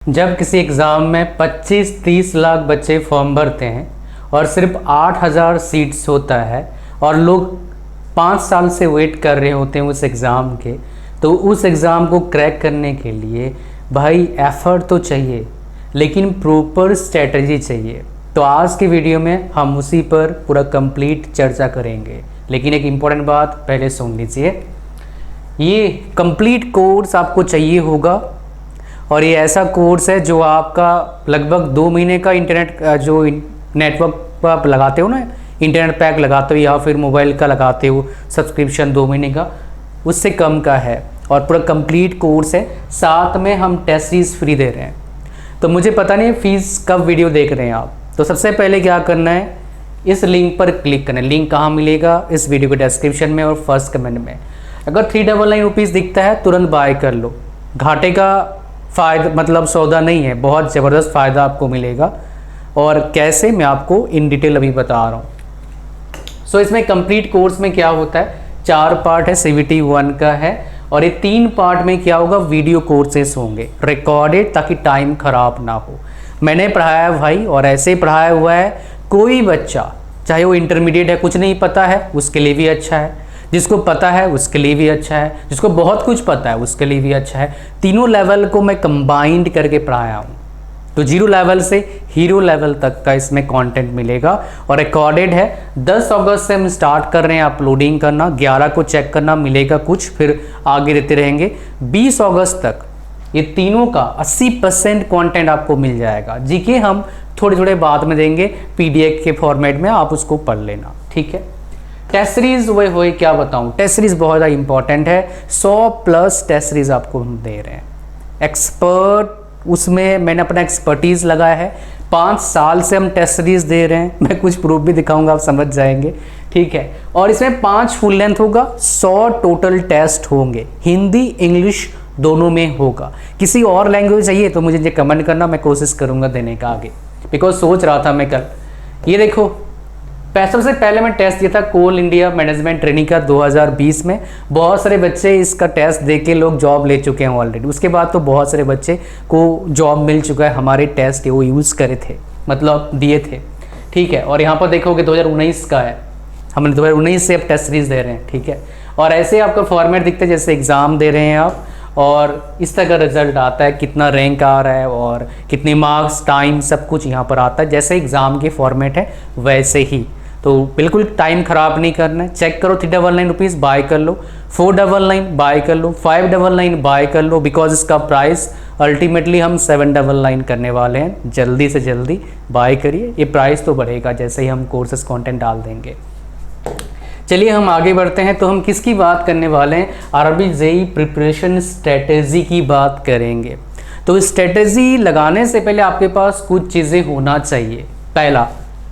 जब किसी एग्ज़ाम में 25-30 लाख बच्चे फॉर्म भरते हैं और सिर्फ 8,000 सीट्स होता है और लोग 5 साल से वेट कर रहे होते हैं उस एग्ज़ाम के, तो उस एग्ज़ाम को क्रैक करने के लिए भाई एफ़र्ट तो चाहिए, लेकिन प्रॉपर स्ट्रेटजी चाहिए। तो आज की वीडियो में हम उसी पर पूरा कंप्लीट चर्चा करेंगे। लेकिन एक इम्पॉर्टेंट बात पहले सुन लीजिए, ये कंप्लीट कोर्स आपको चाहिए होगा और ये ऐसा कोर्स है जो आपका लगभग 2 महीने का इंटरनेट जो नेटवर्क पर आप लगाते हो ना, इंटरनेट पैक लगाते हो या फिर मोबाइल का लगाते हो सब्सक्रिप्शन 2 महीने का, उससे कम का है और पूरा कंप्लीट कोर्स है। साथ में हम टेस्ट सीरीज फ्री दे रहे हैं। तो मुझे पता नहीं है फीस कब वीडियो देख रहे हैं आप। तो सबसे पहले क्या करना है, इस लिंक पर क्लिक करना है। लिंक कहाँ मिलेगा? इस वीडियो के डिस्क्रिप्शन में और फर्स्ट कमेंट में। अगर 399 रुपीज़ दिखता है तुरंत बाय कर लो। घाटे का फ़ायदा मतलब सौदा नहीं है, बहुत ज़बरदस्त फ़ायदा आपको मिलेगा। और कैसे, मैं आपको इन डिटेल अभी बता रहा हूँ। सो इसमें कंप्लीट कोर्स में क्या होता है, 4 पार्ट है, CVT 1 का है और ये 3 पार्ट में क्या होगा, वीडियो कोर्सेस होंगे रिकॉर्डेड, ताकि टाइम ख़राब ना हो। मैंने पढ़ाया है भाई, और ऐसे ही पढ़ाया हुआ है। कोई बच्चा चाहे वो इंटरमीडिएट है, कुछ नहीं पता है, उसके लिए भी अच्छा है। जिसको पता है उसके लिए भी अच्छा है, जिसको बहुत कुछ पता है उसके लिए भी अच्छा है। तीनों लेवल को मैं कंबाइंड करके पढ़ाया हूँ। तो 0 लेवल से हीरो लेवल तक का इसमें कंटेंट मिलेगा और रिकॉर्डेड है। 10 अगस्त से हम स्टार्ट कर रहे हैं अपलोडिंग करना, 11 को चेक करना, मिलेगा कुछ, फिर आगे देते रहेंगे। 20 अगस्त तक ये तीनों का 80% कंटेंट आपको मिल जाएगा। जीके हम थोड़े थोड़े बाद में देंगे PDF के फॉर्मेट में, आप उसको पढ़ लेना, ठीक है। टेस्ट सीरीज वही क्या बताऊं, टेस्ट सीरीज बहुत ज़्यादा इंपॉर्टेंट है। 100+ टेस्ट सीरीज आपको हम दे रहे हैं। एक्सपर्ट, उसमें मैंने अपना एक्सपर्टीज़ लगाया है। 5 साल से हम टेस्ट सीरीज दे रहे हैं। मैं कुछ प्रूफ भी दिखाऊंगा, आप समझ जाएंगे, ठीक है। और इसमें 5 फुल लेंथ होगा, 100 टोटल टेस्ट होंगे, हिंदी इंग्लिश दोनों में होगा। किसी और लैंग्वेज चाहिए तो मुझे कमेंट करना, मैं कोशिश करूँगा देने का आगे। बिकॉज सोच रहा था मैं कल, ये देखो सबसे पहले मैं टेस्ट दिया था कोल इंडिया मैनेजमेंट ट्रेनिंग का 2020 में। बहुत सारे बच्चे इसका टेस्ट दे के लोग जॉब ले चुके हैं ऑलरेडी। उसके बाद तो बहुत सारे बच्चे को जॉब मिल चुका है, हमारे टेस्ट वो यूज़ करे थे, मतलब दिए थे, ठीक है। और यहाँ पर देखोगे 2019 का है, हमने 2019 से अब टेस्ट सीरीज दे रहे हैं, ठीक है। और ऐसे आपका फॉर्मेट दिखता है जैसे एग्ज़ाम दे रहे हैं आप, और इस तरह का रिजल्ट आता है, कितना रैंक आ रहा है और कितने मार्क्स, टाइम, सब कुछ यहाँ पर आता है। जैसे एग्ज़ाम के फॉर्मेट है वैसे ही। तो बिल्कुल टाइम ख़राब नहीं करना है। चेक करो, 399 रुपीज़ बाय कर लो, 499 बाय कर लो, 599 बाय कर लो। बिकॉज इसका प्राइस अल्टीमेटली हम 799 करने वाले हैं। जल्दी से जल्दी बाय करिए, ये प्राइस तो बढ़ेगा जैसे ही हम कोर्सेज कंटेंट डाल देंगे। चलिए हम आगे बढ़ते हैं। तो हम किसकी बात करने वाले हैं, आरआरबी जेईई प्रिपरेशन स्ट्रेटेजी की बात करेंगे। तो स्ट्रेटेजी लगाने से पहले आपके पास कुछ चीज़ें होना चाहिए। पहला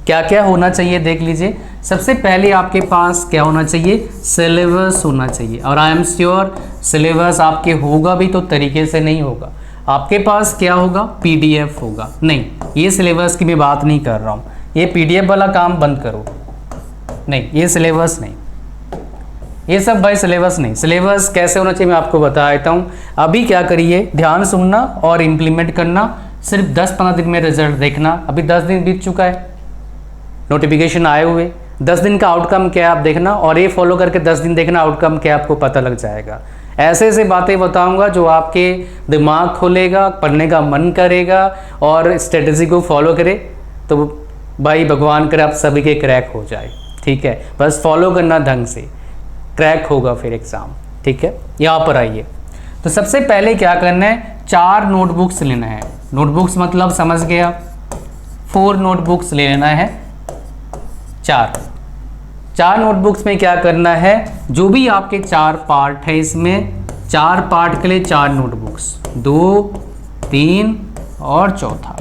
क्या क्या होना चाहिए देख लीजिए। सबसे पहले आपके पास क्या होना चाहिए, सिलेबस होना चाहिए। और आई एम श्योर सिलेबस आपके होगा भी तो तरीके से नहीं होगा। आपके पास क्या होगा, PDF होगा। नहीं, ये सिलेबस की मैं बात नहीं कर रहा हूँ, ये PDF वाला काम बंद करो। नहीं, ये सिलेबस नहीं, ये सब भाई सिलेबस नहीं। सिलेबस कैसे होना चाहिए मैं आपको बता देता हूँ। अभी क्या करिए, ध्यान सुनना और इम्प्लीमेंट करना। सिर्फ 10-15 दिन में रिजल्ट देखना। अभी 10 दिन बीत चुका है, नोटिफिकेशन आए हुए। 10 दिन का आउटकम क्या है आप देखना, और ये फॉलो करके 10 दिन देखना आउटकम क्या, आपको पता लग जाएगा। ऐसे ऐसे बातें बताऊंगा जो आपके दिमाग खोलेगा, पढ़ने का मन करेगा और स्ट्रेटजी को फॉलो करे। तो भाई भगवान करे आप सभी के क्रैक हो जाए, ठीक है। बस फॉलो करना ढंग से, क्रैक होगा फिर एग्ज़ाम, ठीक है। यहाँ पर आइए। तो सबसे पहले क्या करना है, 4 नोटबुक्स लेना है। नोटबुक्स मतलब समझ गया, 4 नोटबुक्स ले लेना है। 4 नोटबुक्स में क्या करना है, जो भी आपके 4 पार्ट है, इसमें 4 पार्ट के लिए 4 नोटबुक्स, 2, 3 और चौथा।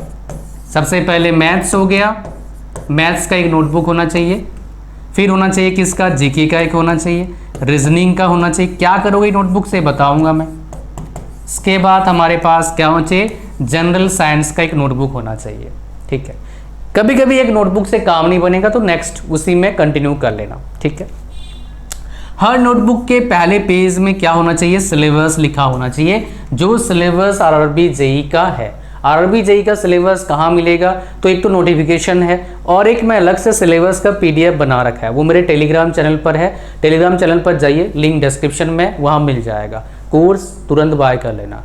सबसे पहले मैथ्स हो गया, मैथ्स का एक नोटबुक होना चाहिए। फिर होना चाहिए किसका, जीके का एक होना चाहिए, रीजनिंग का होना चाहिए। क्या करोगे नोटबुक से बताऊंगा मैं। इसके बाद हमारे पास क्या होना चाहिए, जनरल साइंस का एक नोटबुक होना चाहिए, ठीक है। कभी कभी एक नोटबुक से काम नहीं बनेगा तो नेक्स्ट उसी में कंटिन्यू कर लेना, ठीक है। हर नोटबुक के पहले पेज में क्या होना चाहिए, सिलेबस लिखा होना चाहिए। जो सिलेबस आरआरबी जेईई का है आरआरबी जेईई का सिलेबस कहाँ मिलेगा, तो एक तो नोटिफिकेशन है और एक मैं अलग से सिलेबस का पीडीएफ बना रखा है, वो मेरे टेलीग्राम चैनल पर है। टेलीग्राम चैनल पर जाइए, लिंक डिस्क्रिप्शन में, वहाँ मिल जाएगा। कोर्स तुरंत बाय कर लेना।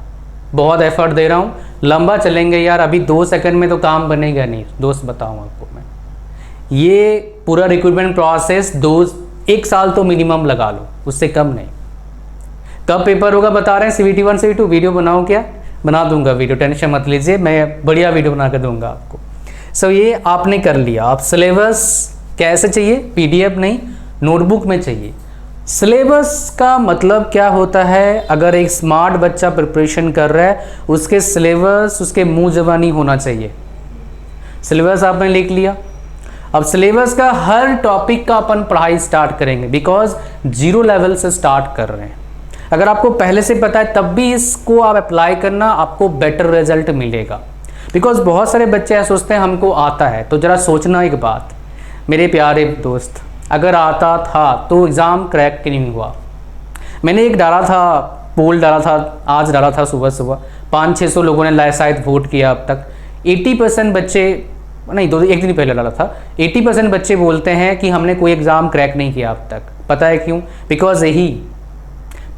बहुत एफर्ट दे रहा हूँ, लंबा चलेंगे यार, अभी 2 सेकंड में तो काम बनेगा नहीं दोस्त, बताऊँ आपको मैं। ये पूरा रिक्रूटमेंट प्रोसेस 1 साल तो मिनिमम लगा लो, उससे कम नहीं। कब पेपर होगा बता रहे हैं, CVT 1 CVT 2 वीडियो बनाओ क्या, बना दूंगा वीडियो, टेंशन मत लीजिए, मैं बढ़िया वीडियो बना कर दूंगा आपको। सो ये आपने कर लिया। आप सिलेबस कैसे चाहिए, PDF नहीं नोटबुक में चाहिए। सिलेबस का मतलब क्या होता है, अगर एक स्मार्ट बच्चा प्रिपरेशन कर रहा है, उसके सिलेबस उसके मुंह ज़बानी होना चाहिए। सिलेबस आपने लिख लिया। अब सिलेबस का हर टॉपिक का अपन पढ़ाई स्टार्ट करेंगे, बिकॉज 0 लेवल से स्टार्ट कर रहे हैं। अगर आपको पहले से पता है तब भी इसको आप अप्लाई करना, आपको बेटर रिजल्ट मिलेगा। बिकॉज बहुत सारे बच्चे ऐसे सोचते हैं हमको आता है, तो ज़रा सोचना एक बात मेरे प्यारे दोस्त, अगर आता था तो एग्ज़ाम क्रैक क्यों नहीं हुआ। मैंने एक डाला था, पोल डाला था, आज डाला था सुबह सुबह, 500-600 लोगों ने शायद वोट किया अब तक। 80% बच्चे, नहीं 1 दिन पहले डाला था, 80% बच्चे बोलते हैं कि हमने कोई एग्ज़ाम क्रैक नहीं किया अब तक। पता है क्यों? बिकॉज यही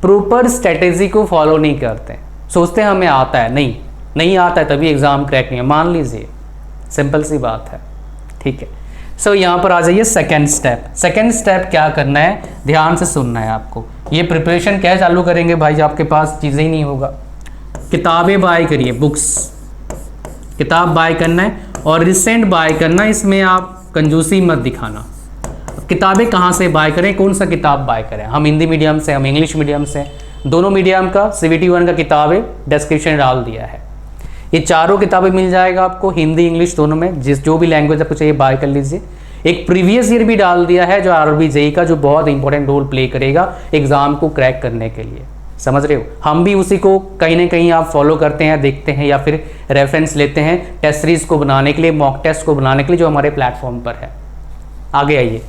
प्रॉपर स्ट्रेटेजी को फॉलो नहीं करते, सोचते हैं हमें आता है, नहीं आता है तभी एग्ज़ाम क्रैक नहीं है, मान लीजिए, सिंपल सी बात है। ठीक है, सो यहाँ पर आ जाइए सेकेंड स्टेप। सेकेंड स्टेप क्या करना है, ध्यान से सुनना है आपको। ये प्रिपरेशन क्या चालू करेंगे भाई, आपके पास चीज़ें ही नहीं होगा। किताबें बाय करिए, बुक्स, किताब बाय करना है और रिसेंट बाय करना, इसमें आप कंजूसी मत दिखाना। किताबें कहाँ से बाय करें, कौन सा किताब बाय करें, हम हिंदी मीडियम से, हम इंग्लिश मीडियम से, दोनों मीडियम का CVT 1 का किताबें डिस्क्रिप्शन डाल दिया है। ये चारों किताबें मिल जाएगा आपको, हिंदी इंग्लिश दोनों में, जो भी लैंग्वेज आपको चाहिए बाय कर लीजिए। एक प्रीवियस ईयर भी डाल दिया है जो आरआरबी जेईई का, जो बहुत इंपॉर्टेंट रोल प्ले करेगा एग्जाम को क्रैक करने के लिए, समझ रहे हो। हम भी उसी को कहीं ना कहीं आप फॉलो करते हैं, देखते हैं या फिर रेफरेंस लेते हैं टेस्ट सीरीज को बनाने के लिए, मॉक टेस्ट को बनाने के लिए, जो हमारे प्लेटफॉर्म पर है। आगे आइए।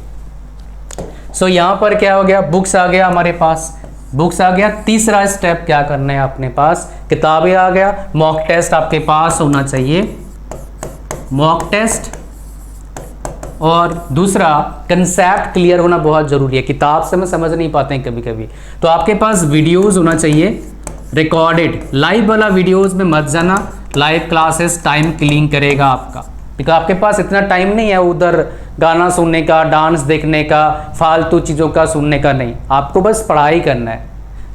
सो यहाँ पर क्या हो गया, बुक्स आ गया हमारे पास, बुक्स आ गया। तीसरा स्टेप क्या करना है अपने पास, किताबें आ गया, मॉक टेस्ट आपके पास होना चाहिए, मॉक टेस्ट। और दूसरा कंसेप्ट क्लियर होना बहुत ज़रूरी है, किताब से हम समझ नहीं पाते हैं कभी कभी, तो आपके पास वीडियोस होना चाहिए रिकॉर्डेड। लाइव वाला वीडियोस में मत जाना, लाइव क्लासेस टाइम किलिंग करेगा आपका, बिकॉज आपके पास इतना टाइम नहीं है उधर गाना सुनने का, डांस देखने का, फालतू चीज़ों का सुनने का नहीं, आपको बस पढ़ाई करना है।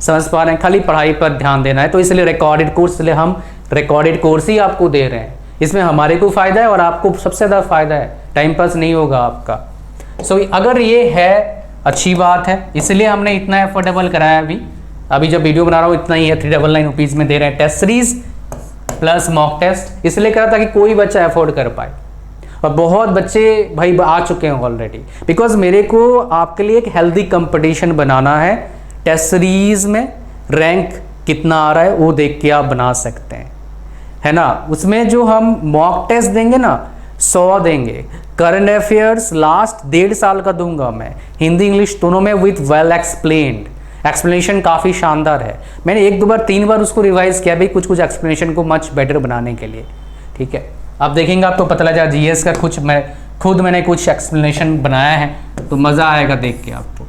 समझ पा रहे हैं, खाली पढ़ाई पर ध्यान देना है। तो इसलिए रिकॉर्डेड कोर्स, इसलिए हम रिकॉर्डेड कोर्स ही आपको दे रहे हैं। इसमें हमारे को फ़ायदा है और आपको सबसे ज़्यादा फ़ायदा है, टाइम पास नहीं होगा आपका। सो अगर ये है अच्छी बात है, इसलिए हमने इतना अफोर्डेबल कराया। अभी जब वीडियो बना रहा हूँ इतना ही है, 399 रुपीज़ में दे रहे हैं, test series plus mock test, इसलिए करा ताकि कोई बच्चा अफोर्ड कर पाए। और बहुत बच्चे भाई आ चुके हैं ऑलरेडी, बिकॉज मेरे को आपके लिए एक हेल्दी कंपटीशन बनाना है। टेस्ट सीरीज में रैंक कितना आ रहा है वो देख के आप बना सकते हैं, है ना। उसमें जो हम मॉक टेस्ट देंगे ना, 100 देंगे। करंट अफेयर्स लास्ट 1.5 साल का दूंगा मैं, हिंदी इंग्लिश दोनों में, विथ वेल एक्सप्लेन्ड। एक्सप्लेनेशन काफ़ी शानदार है, मैंने 1-2 बार 3 बार उसको रिवाइज किया भाई, कुछ एक्सप्लेनेशन को मच बेटर बनाने के लिए। ठीक है, आप देखेंगे आपको पता लगा GS का मैंने कुछ एक्सप्लेनेशन बनाया है, तो मज़ा आएगा देख के आपको।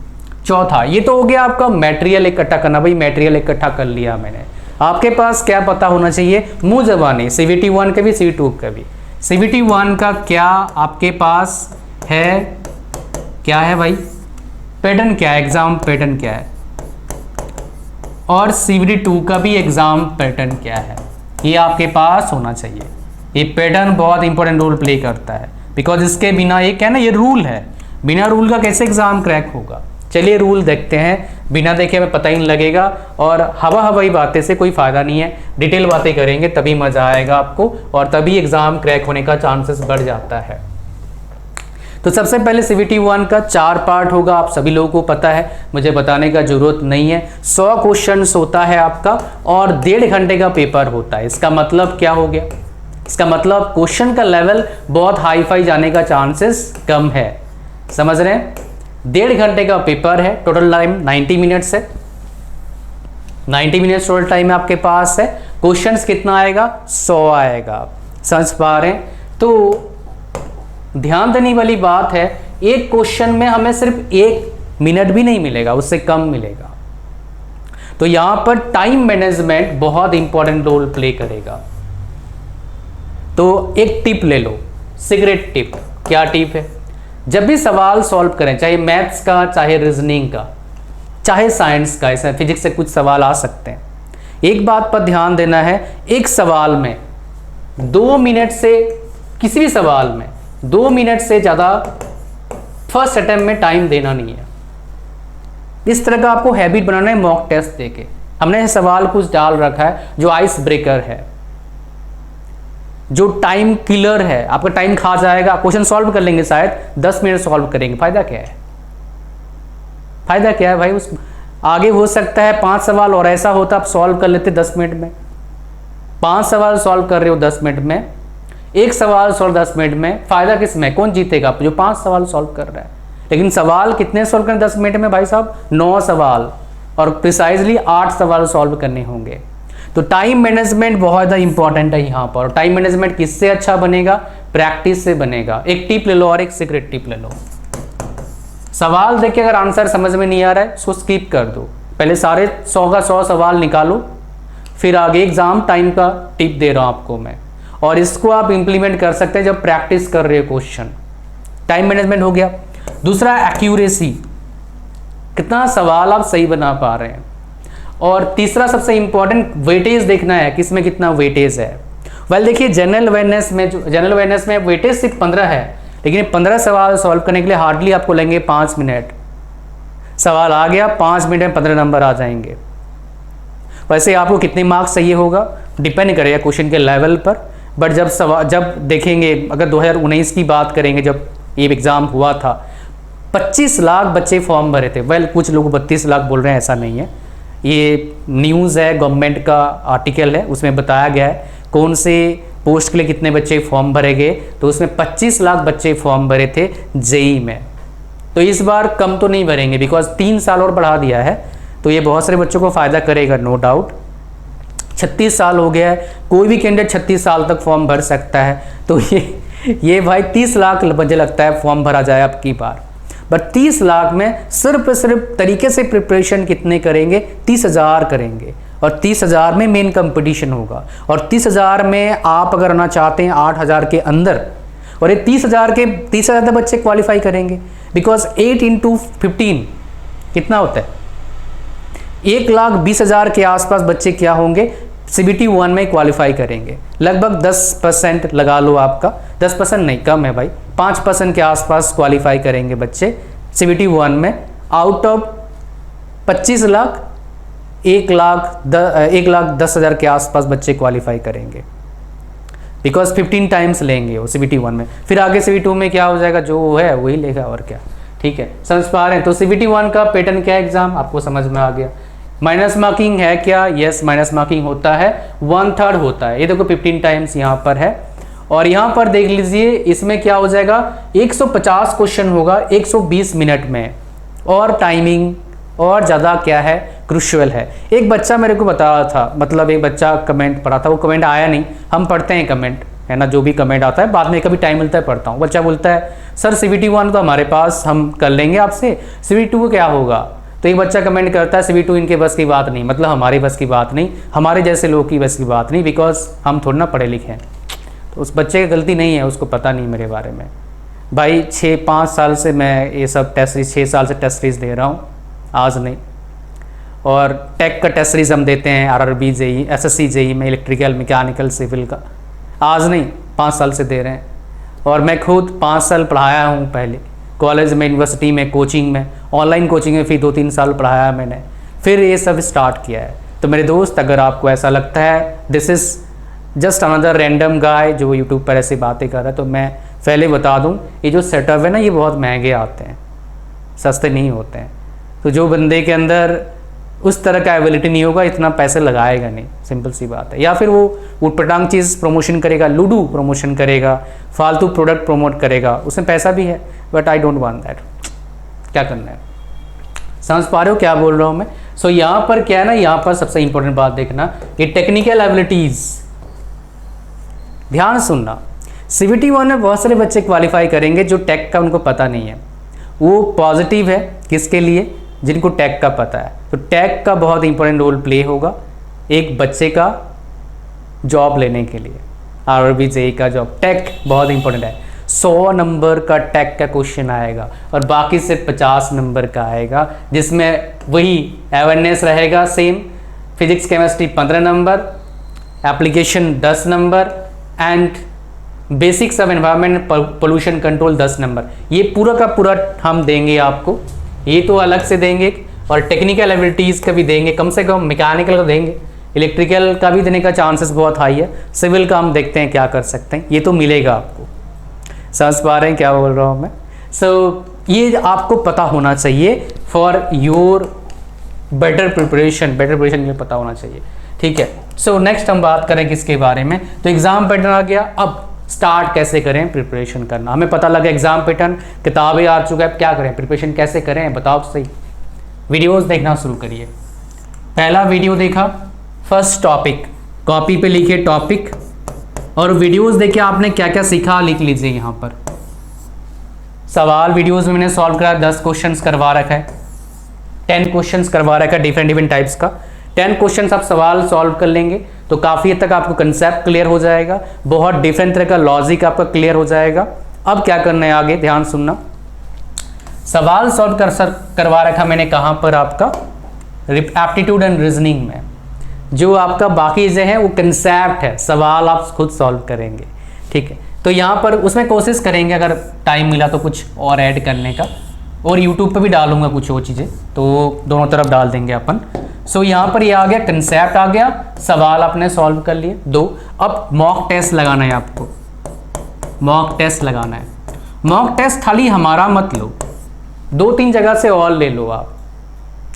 चौथा, ये तो हो गया आपका मटेरियल इकट्ठा करना। भाई मटेरियल इकट्ठा कर लिया मैंने, आपके पास क्या पता होना चाहिए, मुँह ज़बानी, CVT 1 का भी CVT 2 का भी। CVT 1 का क्या आपके पास है, क्या है भाई, पैटर्न क्या है, एग्ज़ाम पैटर्न क्या है, और CVT 2 का भी एग्ज़ाम पैटर्न क्या है, ये आपके पास होना चाहिए। ये पैटर्न बहुत इंपॉर्टेंट रोल प्ले करता है, बिकॉज इसके बिना, ये क्या है ना, ये रूल है, बिना रूल का कैसे एग्ज़ाम क्रैक होगा। चलिए रूल देखते हैं, बिना देखे हमें पता ही नहीं लगेगा, और हवाई बातें से कोई फ़ायदा नहीं है, डिटेल बातें करेंगे तभी मज़ा आएगा आपको, और तभी एग्ज़ाम क्रैक होने का चांसेस बढ़ जाता है। तो सबसे पहले CVT 1 का 4 पार्ट होगा, आप सभी लोगों को पता है, मुझे बताने का ज़रूरत नहीं है। 100 क्वेश्चंस होता है आपका, और 1.5 घंटे का पेपर होता है। इसका मतलब क्या हो गया, इसका मतलब क्वेश्चन का लेवल बहुत हाई फाई जाने का चांसेस कम है, समझ रहे हैं। 1.5 घंटे का पेपर है, टोटल टाइम 90 मिनट्स है, 90 मिनट्स टोटल टाइम आपके पास है। क्वेश्चंस कितना आएगा, 100 आएगा। समझ पा रहे हैं? तो ध्यान देने वाली बात है, एक क्वेश्चन में हमें सिर्फ 1 मिनट भी नहीं मिलेगा, उससे कम मिलेगा। तो यहां पर टाइम मैनेजमेंट बहुत इंपॉर्टेंट रोल प्ले करेगा। तो एक टिप ले लो, सीक्रेट टिप। क्या टिप है? जब भी सवाल सॉल्व करें, चाहे मैथ्स का, चाहे रीजनिंग का, चाहे साइंस का, ऐसा फिजिक्स से कुछ सवाल आ सकते हैं, एक बात पर ध्यान देना है, एक सवाल में 2 मिनट से, किसी भी सवाल में 2 मिनट से ज़्यादा फर्स्ट अटेम्प्ट में टाइम देना नहीं है। इस तरह का आपको हैबिट बनाना है। मॉक टेस्ट देके हमने सवाल कुछ डाल रखा है जो आइस ब्रेकर है, जो टाइम किलर है, आपका टाइम खा जाएगा। क्वेश्चन सॉल्व कर लेंगे, शायद 10 मिनट सॉल्व करेंगे, फायदा क्या है? फायदा क्या है भाई? उस आगे हो सकता है 5 सवाल और ऐसा होता आप सॉल्व कर लेते 10 मिनट में। 5 सवाल सॉल्व कर रहे हो 10 मिनट में, 1 सवाल सॉल्व 10 मिनट में, फायदा किस में? कौन जीतेगा? जो 5 सवाल सॉल्व कर रहा है। लेकिन सवाल कितने सॉल्व करने 10 मिनट में भाई साहब? 9 सवाल, और प्रिसाइजली 8 सवाल सॉल्व करने होंगे। तो टाइम मैनेजमेंट बहुत ज़्यादा इंपॉर्टेंट है यहाँ पर। टाइम मैनेजमेंट किससे अच्छा बनेगा? प्रैक्टिस से बनेगा। एक टिप ले लो और एक सीक्रेट टिप ले लो। सवाल देख के अगर आंसर समझ में नहीं आ रहा है उसको स्किप कर दो, पहले सारे 100 का 100 सवाल निकालो, फिर आगे एग्जाम टाइम का टिप दे रहा हूँ आपको मैं, और इसको आप इंप्लीमेंट कर सकते हैं जब प्रैक्टिस कर रहे हो क्वेश्चन। टाइम मैनेजमेंट हो गया। दूसरा एक्यूरेसी, कितना सवाल आप सही बना पा रहे हैं। और तीसरा सबसे इंपॉर्टेंट, वेटेज देखना है, किसमें कितना वेटेज है। वेल देखिए, जनरल अवेयरनेस में वेटेज सिर्फ 15 है, लेकिन 15 सवाल सॉल्व करने के लिए हार्डली आपको लगेंगे 5 मिनट। सवाल आ गया, 5 मिनट में 15 नंबर आ जाएंगे। वैसे आपको कितने मार्क्स चाहिए होगा डिपेंड करेगा क्वेश्चन के लेवल पर। बट जब देखेंगे, अगर 2019 की बात करेंगे, जब ये एग्ज़ाम हुआ था, 25 लाख बच्चे फॉर्म भरे थे। वेल कुछ लोग 32 लाख बोल रहे हैं, ऐसा नहीं है, ये न्यूज़ है, गवर्नमेंट का आर्टिकल है, उसमें बताया गया है कौन से पोस्ट के लिए कितने बच्चे फॉर्म भरे गए। तो उसमें 25 लाख बच्चे फॉर्म भरे थे जेई में। तो इस बार कम तो नहीं भरेंगे, बिकॉज 3 साल और बढ़ा दिया है, तो ये बहुत सारे बच्चों को फ़ायदा करेगा, नो डाउट। 36 साल हो गया है, कोई भी कैंडिडेट 36 साल तक फॉर्म भर सकता है। तो ये भाई 30 लाख मुझे लगता है फॉर्म भरा जाए अब की बार। बट 30 लाख में सिर्फ तरीके से प्रिपरेशन कितने करेंगे? 30,000 करेंगे, और 30,000 में मेन कंपटीशन होगा। और 30,000 में आप अगर आना चाहते हैं 8,000 के अंदर, और ये 30,000 तक बच्चे क्वालिफाई करेंगे, बिकॉज 8 × 15 कितना होता है? 1,20,000 के आसपास बच्चे क्या होंगे? CBT 1 में क्वालिफाई करेंगे। लगभग 10% लगा लो, आपका 10% नहीं, कम है भाई, 5% के आसपास क्वालिफाई करेंगे बच्चे CBT 1 में। आउट ऑफ 25 लाख 1,10,000 के आसपास बच्चे क्वालिफाई करेंगे, बिकॉज 15 टाइम्स लेंगे वो CBT 1 में। फिर आगे CBT 2 में क्या हो जाएगा? जो है वही लेगा, और क्या। ठीक है, समझ पा रहे हैं? तो CBT 1 का पैटर्न क्या है, एग्जाम आपको समझ में आ गया। माइनस मार्किंग है क्या? यस, माइनस मार्किंग होता है, 1/3 होता है। ये देखो 15 टाइम्स यहाँ पर है। और यहाँ पर देख लीजिए, इसमें क्या हो जाएगा? 150 क्वेश्चन होगा 120 मिनट में, और टाइमिंग और ज़्यादा क्या है? क्रूशियल है। एक बच्चा मेरे को बता रहा था, मतलब एक बच्चा कमेंट पढ़ा था, वो कमेंट आया नहीं, हम पढ़ते हैं कमेंट, है ना, जो भी कमेंट आता है बाद में कभी टाइम मिलता है पढ़ता हूँ। बच्चा बोलता है सर CBT 1 तो हमारे पास, हम कर लेंगे आपसे, CBT 2 क्या होगा? तो एक बच्चा कमेंट करता है CBT 2 इनके बस की बात नहीं, मतलब हमारे बस की बात नहीं, हमारे जैसे लोग की बस की बात नहीं, बिकॉज हम थोड़ा ना पढ़े लिखे हैं। तो उस बच्चे की गलती नहीं है, उसको पता नहीं मेरे बारे में। भाई 6-5 साल से मैं ये सब टेस्ट सीरीज, 6 साल से टेस्ट सीरीज दे रहा हूँ, आज नहीं। और टेक का टेस्ट सीरीज हम देते हैं, RRB JEE, SSC JEE में, इलेक्ट्रिकल, मैकेनिकल, सिविल का, आज नहीं 5 साल से दे रहे हैं। और मैं खुद 5 साल पढ़ाया हूँ, पहले कॉलेज में, यूनिवर्सिटी में, कोचिंग में, ऑनलाइन कोचिंग में, फिर 2-3 साल पढ़ाया मैंने, फिर ये सब स्टार्ट किया है। तो मेरे दोस्त, अगर आपको ऐसा लगता है this is just another random गाय जो यूट्यूब पर ऐसी बातें कर रहा है, तो मैं पहले बता दूं, ये जो सेटअप है ना, ये बहुत महंगे आते हैं, सस्ते नहीं होते हैं। तो जो बंदे के अंदर उस तरह का एबिलिटी नहीं होगा, इतना पैसे लगाएगा नहीं, सिंपल सी बात है। या फिर वो उटपटांग चीज़ प्रमोशन करेगा, लूडो प्रमोशन करेगा, फालतू प्रोडक्ट प्रमोट करेगा, उसमें पैसा भी है, but I don't want that. क्या करना है, समझ पा रहे हो क्या बोल रहा हूँ मैं? सो यहाँ पर क्या है ना, यहाँ पर सबसे इंपॉर्टेंट बात देखना कि टेक्निकल एबिलिटीज़, ध्यान सुनना। CVT 1 में बहुत सारे बच्चे क्वालिफाई करेंगे जो टेक का उनको पता नहीं है। वो पॉजिटिव है किसके लिए, जिनको टेक का पता है। तो टेक का बहुत इंपॉर्टेंट रोल प्ले होगा एक बच्चे का जॉब लेने के लिए। RRB JEE का जॉब, टेक बहुत इंपॉर्टेंट है। 100 नंबर का टेक का क्वेश्चन आएगा और बाकी सिर्फ 50 नंबर का आएगा, जिसमें वही अवेयरनेस रहेगा same, physics chemistry 15 number, application 10 number and basics of environment pollution control 10 number. ये पूरा का पूरा हम देंगे आपको, ये तो अलग से देंगे और टेक्निकल एबिलिटीज़ का भी देंगे, कम से कम मैकेनिकल का देंगे, इलेक्ट्रिकल का भी देने का चांसेस बहुत हाई है, सिविल का हम देखते हैं क्या कर सकते हैं, ये तो मिलेगा आपको। समझ पा रहे हैं क्या बोल रहा हूँ मैं? ये आपको पता होना चाहिए फॉर योर बेटर प्रिपरेशन ये पता होना चाहिए, ठीक है। नेक्स्ट हम बात करें किसके बारे में, तो एग्जाम पैटर्न आ गया। अब स्टार्ट कैसे करें प्रिपरेशन करना, हमें पता लगा एग्जाम पैटर्न, किताबें आ चुका है, क्या करें प्रिपरेशन कैसे करें बताओ तो सही। वीडियोस देखना शुरू करिए। पहला वीडियो देखा, फर्स्ट टॉपिक, कॉपी पे लिखिए टॉपिक और वीडियोस देखिए आपने क्या क्या सीखा लिख लीजिए। यहाँ पर सवाल वीडियोस में मैंने सॉल्व करा, 10 क्वेश्चंस करवा रखा है, 10 क्वेश्चंस करवा रखा है डिफरेंट टाइप्स का। 10 क्वेश्चंस आप सवाल सॉल्व कर लेंगे तो काफ़ी हद तक आपको कंसेप्ट क्लियर हो जाएगा, बहुत डिफरेंट तरह का लॉजिक आपका क्लियर हो जाएगा। अब क्या करना है आगे, ध्यान सुनना। सवाल सॉल्व करवा रखा मैंने कहाँ पर, आपका एप्टीट्यूड एंड रीजनिंग में। जो आपका बाकी चीज़ें हैं वो कंसेप्ट है, सवाल आप खुद सॉल्व करेंगे, ठीक है। तो यहाँ पर उसमें कोशिश करेंगे अगर टाइम मिला तो कुछ और ऐड करने का, और यूट्यूब पे भी डालूंगा कुछ और चीज़ें, तो दोनों तरफ डाल देंगे अपन। यहाँ पर ये आ गया, कंसेप्ट आ गया, सवाल आपने सॉल्व कर लिए 2। अब मॉक टेस्ट लगाना है आपको, मॉक टेस्ट लगाना है। मॉक टेस्ट खाली हमारा मत लो, 2-3 जगह से और ले लो आप,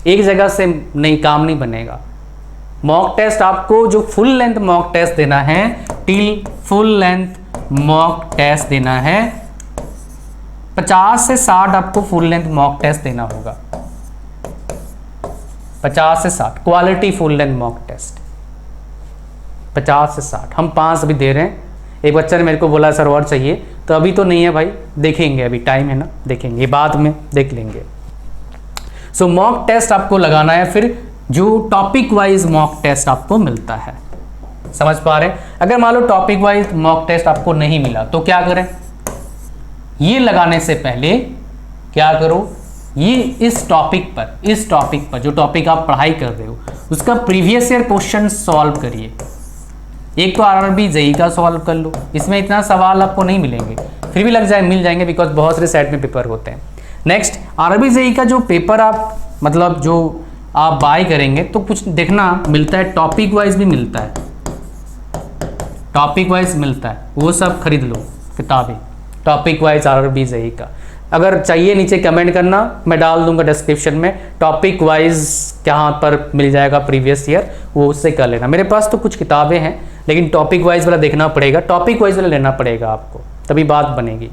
एक जगह से नहीं काम नहीं बनेगा। मॉक टेस्ट आपको जो फुल लेंथ मॉक टेस्ट देना है, till full length mock test देना है, 50 से 60 आपको फुल लेंथ मॉक टेस्ट देना होगा, 50 से 60 quality full length mock test, 50 से 60। हम 5 अभी दे रहे हैं। एक बच्चा ने मेरे को बोला सर और चाहिए, तो अभी तो नहीं है भाई, देखेंगे, अभी टाइम है ना, देखेंगे, बाद में देख लेंगे। मॉक टेस्ट आपको लगाना है, फिर जो टॉपिक वाइज मॉक टेस्ट आपको मिलता है। समझ पा रहे हैं? अगर मान लो टॉपिक वाइज मॉक टेस्ट आपको नहीं मिला तो क्या करें, ये लगाने से पहले क्या करो, ये इस टॉपिक पर जो टॉपिक आप पढ़ाई कर रहे हो उसका प्रीवियस ईयर क्वेश्चन सॉल्व करिए। एक तो RRB JEE का सॉल्व कर लो, इसमें इतना सवाल आपको नहीं मिलेंगे, फिर भी मिल जाएंगे बिकॉज बहुत सारे सेट में पेपर होते हैं। नेक्स्ट RRB JEE का जो पेपर आप मतलब जो आप बाय करेंगे तो कुछ देखना मिलता है, टॉपिक वाइज भी मिलता है, टॉपिक वाइज मिलता है, वो सब खरीद लो किताबें टॉपिक वाइज RRB JEE का। अगर चाहिए नीचे कमेंट करना, मैं डाल दूंगा डिस्क्रिप्शन में, टॉपिक वाइज कहाँ पर मिल जाएगा प्रीवियस ईयर, वो उससे कर लेना। मेरे पास तो कुछ किताबें हैं लेकिन टॉपिक वाइज वाला देखना पड़ेगा, टॉपिक वाइज वाला लेना पड़ेगा आपको, तभी बात बनेगी,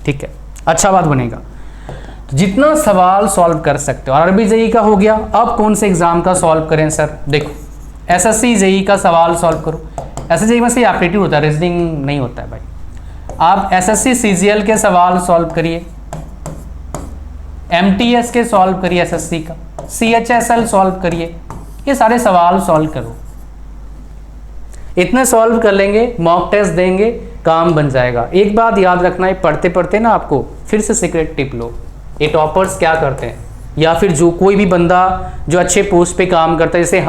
ठीक है, अच्छा बात बनेगा। तो जितना सवाल सॉल्व कर सकते हो, RRB JEE का हो गया। अब कौन से एग्जाम का सॉल्व करें सर, देखो SSC JEE का सवाल सॉल्व करो। SSC JEE में से एप्टीट्यूड होता है, रीजनिंग नहीं होता है भाई। आप SSC CGL के सवाल सॉल्व करिए, MTS के सॉल्व करिए, SSC का CHSL सॉल्व करिए, ये सारे सवाल सॉल्व करो। इतने सॉल्व कर लेंगे, मॉक टेस्ट देंगे, काम बन जाएगा। एक बात याद रखना है, पढ़ते पढ़ते ना आपको फिर से सीक्रेट टिप लो, ये टॉपर्स क्या करते हैं या फिर जो कोई भी बंदा जो अच्छे पोस्ट पे काम करता है, जैसे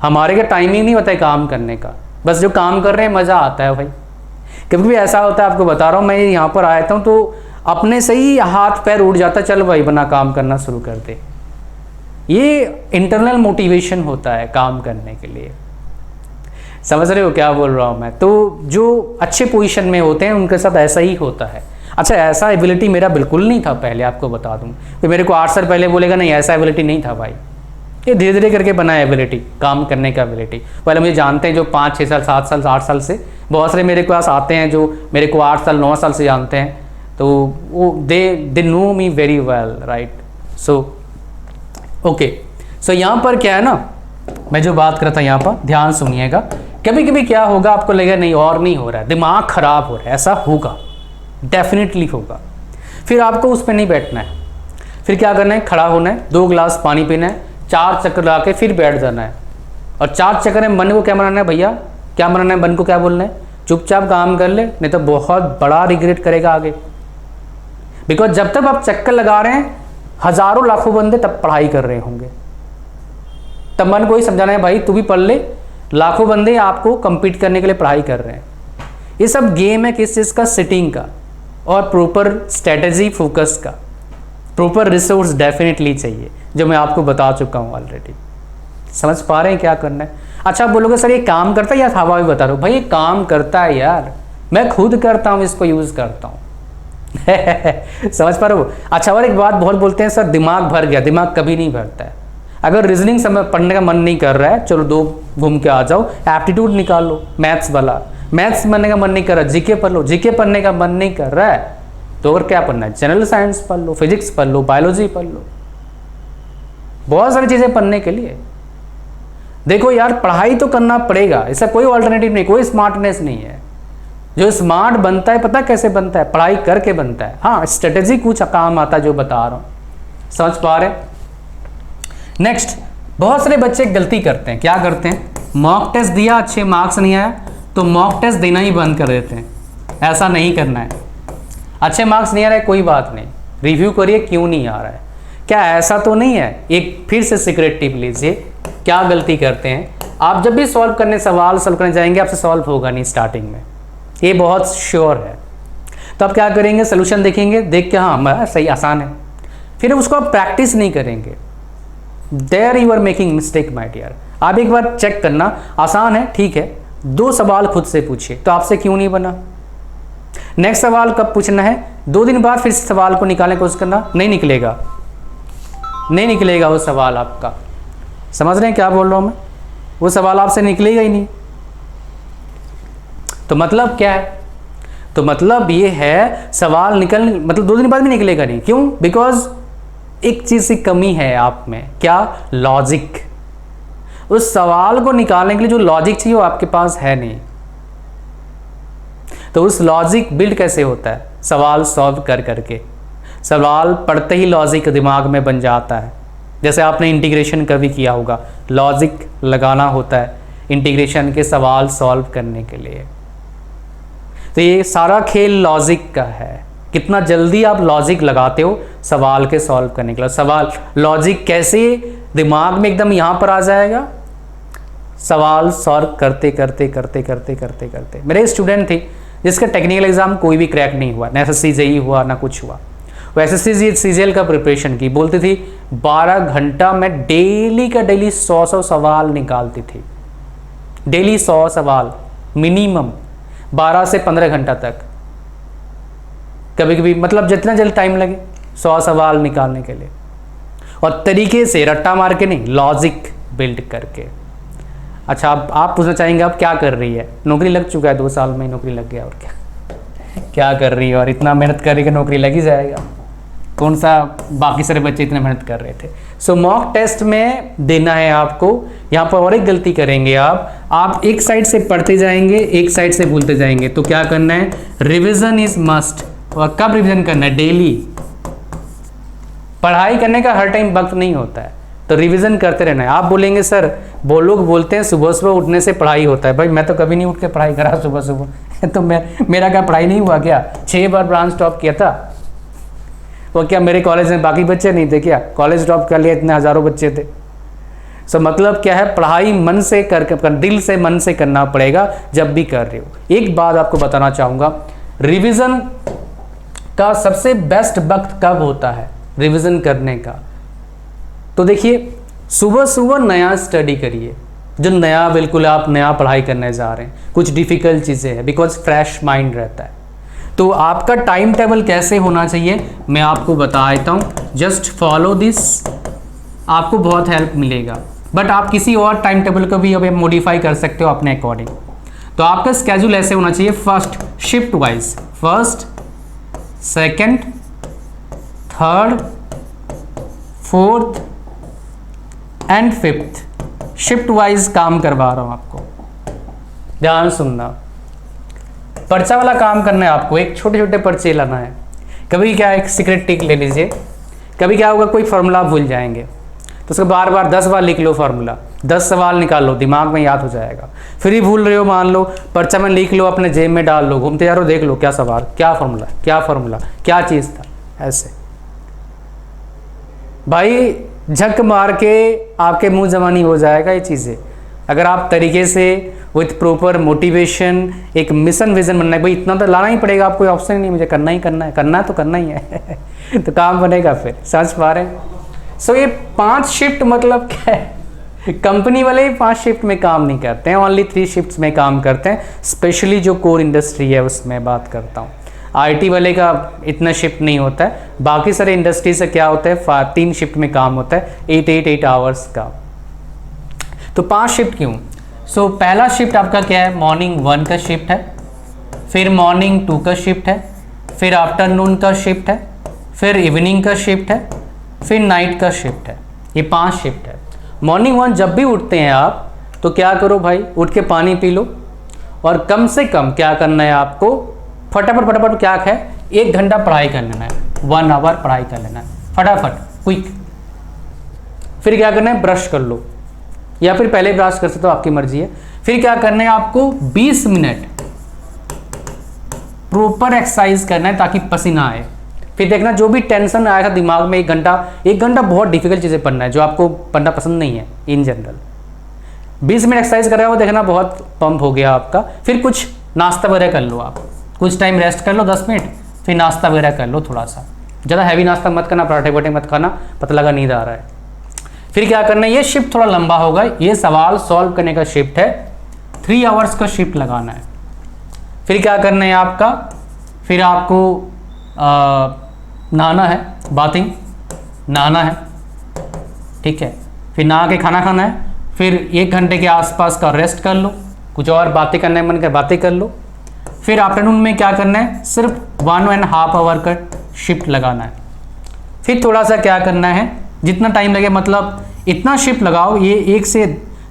हमारे का टाइमिंग नहीं होता है काम करने का, बस जो काम कर रहे हैं मज़ा आता है भाई। कभी भी ऐसा होता है, आपको बता रहा हूँ, मैं यहाँ पर आया था तो अपने से ही हाथ पैर उड़ जाता, चल भाई बना काम करना शुरू कर दे। ये इंटरनल मोटिवेशन होता है काम करने के लिए। समझ रहे हो क्या बोल रहा हूँ मैं? तो जो अच्छे पोजीशन में होते हैं उनके साथ ऐसा ही होता है। अच्छा, ऐसा एबिलिटी मेरा बिल्कुल नहीं था पहले, आपको बता दूं। तो मेरे को 8 साल पहले बोलेगा नहीं ऐसा एबिलिटी नहीं था भाई, ये धीरे धीरे करके बना एबिलिटी, काम करने का एबिलिटी। पहले मुझे जानते हैं जो 5, 6 साल, 7 साल, 8 साल से, बहुत सारे मेरे पास आते हैं जो मेरे को 8 साल, 9 साल से जानते हैं, तो वो they know me very well, right. So okay, so यहाँ पर क्या है ना, मैं जो बात करता यहाँ पर ध्यान सुनिएगा। कभी कभी क्या होगा, आपको लगेगा नहीं और नहीं हो रहा है, दिमाग खराब हो रहा है, ऐसा होगा, डेफिनेटली होगा। फिर आपको उस पर नहीं बैठना है, फिर क्या करना है, खड़ा होना है, 2 गिलास पानी पीना है, 4 चक्कर ला के फिर बैठ जाना है। और 4 चक्कर में मन को क्या बनाना है भैया, क्या बनाना है मन को, क्या बोलना है, चुपचाप काम कर ले, नहीं तो बहुत बड़ा रिग्रेट करेगा आगे। बिकॉज जब तक आप चक्कर लगा रहे हैं, हजारों लाखों बंदे तब पढ़ाई कर रहे होंगे, तब मन को ही समझाना है भाई तू भी पढ़ ले, लाखों बंदे आपको compete करने के लिए पढ़ाई कर रहे हैं। ये सब गेम है किस चीज़ का, सिटिंग का, और प्रॉपर स्ट्रेटेजी फोकस का, प्रॉपर रिसोर्स डेफिनेटली चाहिए, जो मैं आपको बता चुका हूँ ऑलरेडी। समझ पा रहे हैं क्या करना है। अच्छा आप बोलोगे सर ये काम करता है या हवा भी बता रहा हूँ, भाई ये काम करता है यार, मैं खुद करता हूँ, इसको यूज़ करता हूँ। समझ पा रहे हो। अच्छा और एक बात बहुत बोलते हैं सर दिमाग भर गया, दिमाग कभी नहीं भरता है। अगर रीजनिंग समय पढ़ने का मन नहीं कर रहा है, चलो 2 घूम के आ जाओ, एप्टीट्यूड निकाल लो मैथ्स वाला, मैथ्स पढ़ने का मन नहीं कर रहा, जीके पढ़ लो, जीके पढ़ने का मन नहीं कर रहा है तो और क्या पढ़ना है, जनरल साइंस पढ़ लो, फिजिक्स पढ़ लो, बायोलॉजी पढ़ लो, बहुत सारी चीज़ें पढ़ने के लिए। देखो यार पढ़ाई तो करना पड़ेगा, इसका कोई ऑल्टरनेटिव नहीं, कोई स्मार्टनेस नहीं है। जो स्मार्ट बनता है पता कैसे बनता है, पढ़ाई करके बनता है। हाँ स्ट्रेटेजी कुछ काम आता है जो बता रहा हूँ, समझ पा रहे। नेक्स्ट, बहुत सारे बच्चे गलती करते हैं, क्या करते हैं, मॉक टेस्ट दिया, अच्छे मार्क्स नहीं आया तो मॉक टेस्ट देना ही बंद कर देते हैं। ऐसा नहीं करना है। अच्छे मार्क्स नहीं आ रहे कोई बात नहीं, रिव्यू करिए क्यों नहीं आ रहा है, क्या ऐसा तो नहीं है। एक फिर से सीक्रेट टिप लीजिए, क्या गलती करते हैं आप, जब भी सॉल्व करने सवाल सॉल्व करने जाएंगे आपसे सॉल्व होगा नहीं स्टार्टिंग में, ये बहुत श्योर है। तो आप क्या करेंगे, सोल्यूशन देखेंगे, देख के हाँ सही आसान है, फिर उसको आप प्रैक्टिस नहीं करेंगे। There you are making mistake my dear. आप एक बार चेक करना, आसान है ठीक है, 2 सवाल खुद से पूछिए तो आपसे क्यों नहीं बना। नेक्स्ट सवाल कब पूछना है, 2 दिन बाद फिर सवाल को निकालने की कोशिश करना, नहीं निकलेगा, नहीं निकलेगा वो सवाल आपका। समझ रहे हैं क्या बोल रहा हूँ मैं, वो सवाल आपसे निकलेगा ही नहीं। तो मतलब क्या है, तो मतलब ये है सवाल निकल मतलब 2 दिन बाद भी निकलेगा नहीं, क्यों, बिकॉज एक चीज़ की कमी है आप में, क्या, लॉजिक। उस सवाल को निकालने के लिए जो लॉजिक चाहिए वो आपके पास है नहीं। तो उस लॉजिक बिल्ड कैसे होता है, सवाल सॉल्व कर करके, सवाल पढ़ते ही लॉजिक दिमाग में बन जाता है। जैसे आपने इंटीग्रेशन कभी किया होगा, लॉजिक लगाना होता है इंटीग्रेशन के सवाल सॉल्व करने के लिए। तो ये सारा खेल लॉजिक का है, कितना जल्दी आप लॉजिक लगाते हो सवाल के सॉल्व करने के लिए। सवाल लॉजिक कैसे दिमाग में एकदम यहाँ पर आ जाएगा, सवाल सॉल्व करते करते करते करते करते करते। मेरे स्टूडेंट थे जिसका टेक्निकल एग्जाम कोई भी क्रैक नहीं हुआ, ना एसएससी जेईई हुआ ना कुछ हुआ, वो एसएससी सीजीएल का प्रिपरेशन की, बोलती थी 12 घंटा में डेली का डेली 100 सवाल निकालती थी, डेली 100 सवाल मिनिमम 12 से 15 घंटा तक, कभी कभी मतलब जितना जल्द टाइम लगे 100 सवाल निकालने के लिए, और तरीके से रट्टा मार के नहीं, लॉजिक बिल्ड करके। अच्छा आप पूछना चाहेंगे आप क्या कर रही है, नौकरी लग चुका है 2 साल में नौकरी लग गया, और क्या कर रही है, और इतना मेहनत करेगी नौकरी लग ही जाएगा, कौन सा बाकी सारे बच्चे इतने मेहनत कर रहे थे। सो मॉक टेस्ट में देना है आपको। यहाँ पर और एक गलती करेंगे आप एक साइड से पढ़ते जाएंगे, एक साइड से भूलते जाएंगे। तो क्या करना है, रिविजन इज मस्ट। और कब रिविजन करना है, डेली। पढ़ाई करने का हर टाइम वक्त नहीं होता है, तो रिवीजन करते रहना है। आप बोलेंगे सर वो लोग बोलते हैं सुबह सुबह उठने से पढ़ाई होता है, भाई मैं तो कभी नहीं उठ के पढ़ाई करा सुबह सुबह तो मेरा क्या पढ़ाई नहीं हुआ क्या, 6 बार ब्रांच टॉप किया था, वो क्या मेरे कॉलेज में बाकी बच्चे नहीं थे क्या, कॉलेज टॉप कर लिया, इतने हज़ारों बच्चे थे। सो मतलब क्या है, पढ़ाई मन से कर दिल से मन से करना पड़ेगा जब भी कर रहे हो। एक बात आपको बताना चाहूँगा, रिवीजन का सबसे बेस्ट वक्त कब होता है रिवीजन करने का, तो देखिए सुबह सुबह नया स्टडी करिए, जो नया बिल्कुल आप नया पढ़ाई करने जा रहे हैं, कुछ डिफ़िकल्ट चीज़ें हैं, बिकॉज फ्रेश माइंड रहता है। तो आपका टाइम टेबल कैसे होना चाहिए मैं आपको बता देता हूँ, जस्ट फॉलो दिस, आपको बहुत हेल्प मिलेगा। बट आप किसी और टाइम टेबल को भी अभी मॉडिफाई कर सकते हो अपने अकॉर्डिंग। तो आपका स्केड्यूल ऐसे होना चाहिए, first shift wise, first second third fourth and fifth, shift wise काम करवा रहा हूँ आपको, ध्यान सुनना। पर्चा वाला काम करना है आपको, एक छोटे छोटे पर्चे लाना है। कभी क्या एक सीक्रेट टिक ले लीजिए, कभी क्या होगा कोई फार्मूला भूल जाएंगे तो उसको बार बार 10 बार लिख लो फार्मूला, 10 सवाल निकाल लो, दिमाग में याद हो जाएगा। फिर ही भूल रहे हो मान लो, पर्चा में लिख लो, अपने जेब में डाल लो, घूमते जा रहे हो, देख लो क्या सवाल, क्या फार्मूला, क्या फार्मूला, क्या चीज़ था। ऐसे भाई झक मार के आपके मुंह जमानी हो जाएगा ये चीज़ें, अगर आप तरीके से विथ प्रॉपर मोटिवेशन एक मिशन विजन बनना है। भाई इतना तो लाना ही पड़ेगा, आपको कोई ऑप्शन नहीं, मुझे करना ही करना है, करना है तो करना ही है तो काम बनेगा फिर, समझ पा रहे हैं। सो ये 5 शिफ्ट मतलब क्या है, कंपनी वाले ही 5 शिफ्ट में काम नहीं करते हैं, ओनली 3 शिफ्ट्स में काम करते हैं। स्पेशली जो कोर इंडस्ट्री है उसमें बात करता हूँ, आईटी वाले का इतना शिफ्ट नहीं होता है। बाकी सारे इंडस्ट्री से क्या होता है 3 शिफ्ट में काम होता है, 8 आवर्स का। तो 5 शिफ्ट क्यों? सो पहला शिफ्ट आपका क्या है, मॉर्निंग 1 का शिफ्ट है, फिर मॉर्निंग 2 का शिफ्ट है, फिर आफ्टरनून का शिफ्ट है, फिर इवनिंग का शिफ्ट है, फिर नाइट का शिफ्ट है। ये 5 शिफ्ट है। मॉर्निंग 1 जब भी उठते हैं आप तो क्या करो भाई, उठ के पानी पी लो और कम से कम क्या करना है आपको, फटाफट क्या है 1 घंटा पढ़ाई कर लेना है, 1 आवर पढ़ाई कर लेना है फटाफट क्विक। फिर क्या करना है, ब्रश कर लो या फिर पहले ब्रश कर सकते हो, आपकी मर्जी है। फिर क्या करना है आपको 20 मिनट प्रॉपर एक्सरसाइज करना है ताकि पसीना आए। फिर देखना जो भी टेंशन आया था दिमाग में, 1 घंटा बहुत डिफिकल्ट चीज़ें पढ़ना है जो आपको पढ़ना पसंद नहीं है इन जनरल। 20 मिनट एक्सरसाइज कर रहे हो, देखना बहुत पंप हो गया आपका। फिर कुछ नाश्ता वगैरह कर लो, आप कुछ टाइम रेस्ट कर लो 10 मिनट, फिर नाश्ता वगैरह कर लो थोड़ा सा, ज़्यादा हैवी नाश्ता मत करना, पराठे वराठे मत खाना, पता लगा नींद आ रहा है। फिर क्या करना है, ये शिफ्ट थोड़ा लंबा होगा, ये सवाल सॉल्व करने का शिफ्ट है, 3 आवर्स का शिफ्ट लगाना है। फिर क्या करना है आपका, फिर आपको नहाना है, बाथिंग नहाना है, ठीक है। फिर नहा के खाना खाना है, फिर 1 घंटे के आसपास का रेस्ट कर लो, कुछ और बातें करने मन कर बातें कर लो। फिर आफ्टरनून में क्या करना है, सिर्फ 1.5 आवर का शिफ्ट लगाना है। फिर थोड़ा सा क्या करना है, जितना टाइम लगे, मतलब इतना शिफ्ट लगाओ, ये 1 से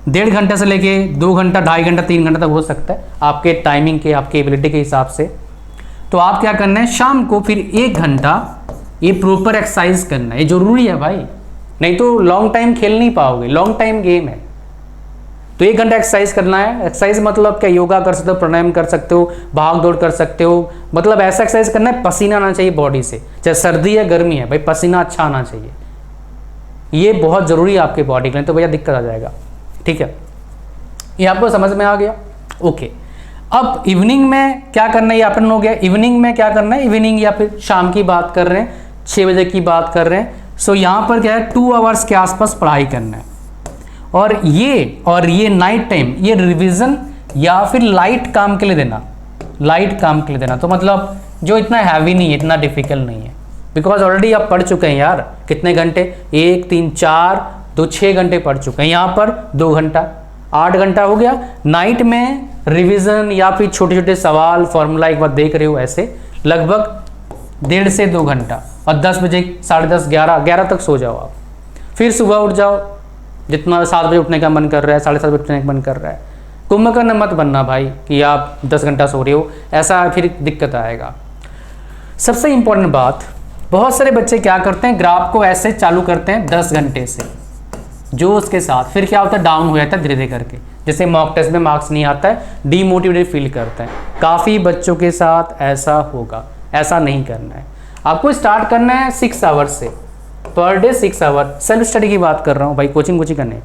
1.5 घंटे से लेके 2 घंटा, 2.5 घंटा, 3 घंटा तक हो सकता है आपके टाइमिंग के, आपके एबिलिटी के हिसाब से। तो आप क्या करना है, शाम को फिर 1 घंटा ये प्रॉपर एक्सरसाइज करना है, ये जरूरी है भाई, नहीं तो लॉन्ग टाइम खेल नहीं पाओगे, लॉन्ग टाइम गेम है। तो 1 घंटा एक्सरसाइज करना है। एक्सरसाइज मतलब क्या, योगा कर सकते हो, प्राणायाम कर सकते हो, भाग दौड़ कर सकते हो, मतलब ऐसा एक्सरसाइज करना है पसीना आना चाहिए बॉडी से, चाहे सर्दी या गर्मी है भाई, पसीना अच्छा आना चाहिए, ये बहुत ज़रूरी है आपके बॉडी के लिए, तो भैया दिक्कत आ जाएगा, ठीक है। ये आपको समझ में आ गया, ओके। अब इवनिंग में क्या करना है, ये आफ्टरनून हो गया, इवनिंग में क्या करना है, इवनिंग या फिर शाम की बात कर रहे हैं, 6 बजे की बात कर रहे हैं। सो यहाँ पर क्या है, 2 आवर्स के आसपास पढ़ाई करना है। और ये नाइट टाइम, ये रिवीजन या फिर लाइट काम के लिए देना, लाइट काम के लिए देना, तो मतलब जो इतना हैवी नहीं है, इतना डिफिकल्ट नहीं है, बिकॉज ऑलरेडी आप पढ़ चुके हैं यार, कितने घंटे, 1 3 4 2 6 घंटे पढ़ चुके हैं, यहाँ पर 2 घंटा, 8 घंटा हो गया। नाइट में रिवीजन या फिर छोटे छोटे सवाल फॉर्मूला एक बार देख रहे हो, ऐसे लगभग 1.5 से 2 घंटा, और 10 बजे 10:30 11 तक सो जाओ आप। फिर सुबह उठ जाओ, जितना 7 बजे उठने का मन कर रहा है, 7:30 बजे उठने का मन कर रहा है। कुंभकर्ण मत बनना भाई कि आप 10 घंटा सो रहे हो, ऐसा फिर दिक्कत आएगा। सबसे इंपॉर्टेंट बात, बहुत सारे बच्चे क्या करते हैं, ग्राफ को ऐसे चालू करते हैं 10 घंटे से, जो उसके साथ फिर क्या होता है, डाउन हो जाता है धीरे धीरे करके, जैसे मॉक टेस्ट में मार्क्स नहीं आता है, डीमोटिवेटेड फील करते हैं। काफ़ी बच्चों के साथ ऐसा होगा, ऐसा नहीं करना है। आपको स्टार्ट करना है 6 आवर्स से, per day 6 our, self study की बात कर रहा हूँ भाई, कोचिंग करने।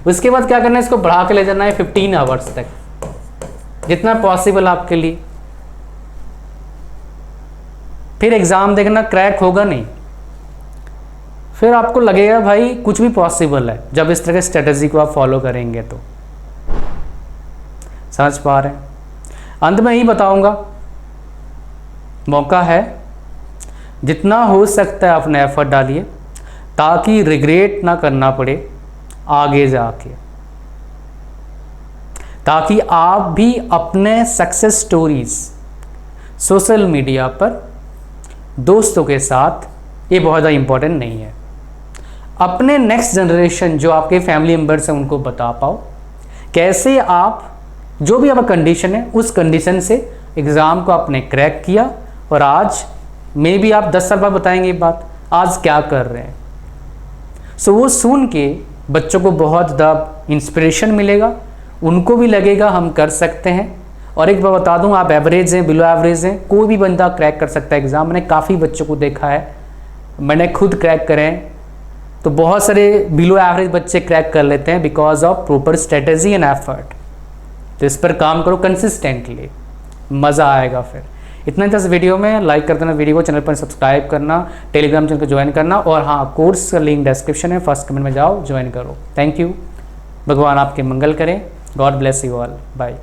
उसके बाद क्या करना है, इसको बढ़ा के ले जाना है 15 आवर्स तक, जितना पॉसिबल आपके लिए। फिर एग्ज़ाम देखना, क्रैक होगा नहीं, फिर आपको लगेगा भाई कुछ भी पॉसिबल है, जब इस तरह के स्ट्रेटजी को आप फॉलो करेंगे तो। समझ पा रहे हैं? अंत में यही बताऊंगा, मौका है, जितना हो सकता है अपने एफर्ट डालिए, ताकि रिग्रेट ना करना पड़े आगे जाके, ताकि आप भी अपने सक्सेस स्टोरीज सोशल मीडिया पर दोस्तों के साथ, ये बहुत ज़्यादा इम्पोर्टेंट नहीं है, अपने नेक्स्ट जनरेशन जो आपके फैमिली मेम्बर्स हैं उनको बता पाओ कैसे आप जो भी आपका कंडीशन है उस कंडीशन से एग्ज़ाम को आपने क्रैक किया, और आज मे भी आप 10 साल बाद बताएंगे ये बात आज क्या कर रहे हैं। सो वो सुन के बच्चों को बहुत ज़्यादा इंस्पिरेशन मिलेगा, उनको भी लगेगा हम कर सकते हैं। और एक बार बता दूं, आप एवरेज हैं बिलो एवरेज हैं, कोई भी बंदा क्रैक कर सकता है एग्ज़ाम। मैंने काफ़ी बच्चों को देखा है, मैंने खुद क्रैक करे हैं, तो बहुत सारे बिलो एवरेज बच्चे क्रैक कर लेते हैं because of proper strategy and effort. तो इस पर काम करो कंसिस्टेंटली, मज़ा आएगा। फिर इतना ही था इस वीडियो में। लाइक कर देना वीडियो को, चैनल पर सब्सक्राइब करना, टेलीग्राम चैनल को ज्वाइन करना, और हाँ कोर्स का लिंक डिस्क्रिप्शन है, फर्स्ट कमेंट में जाओ ज्वाइन करो। Thank you. भगवान आपके मंगल करें। God bless you all. Bye.